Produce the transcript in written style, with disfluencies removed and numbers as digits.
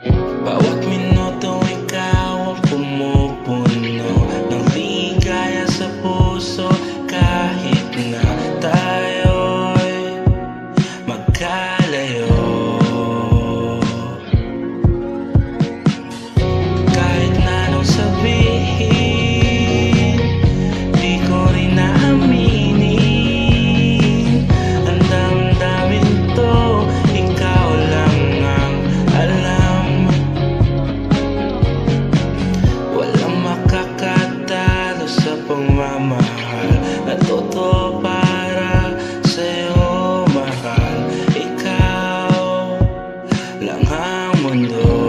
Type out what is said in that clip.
Bawat minuto ikaw ang pumupuno ng ligaya sa puso. Kahit na tayo'y magkalayo, kahit na anong sabihin, di ko rin aaminin. Ang damdamin to, ikaw lang ang alam. Walang makakatalo sa pagmamahal na totoo para sa'yo, mahal. Ikaw lang ang mundo.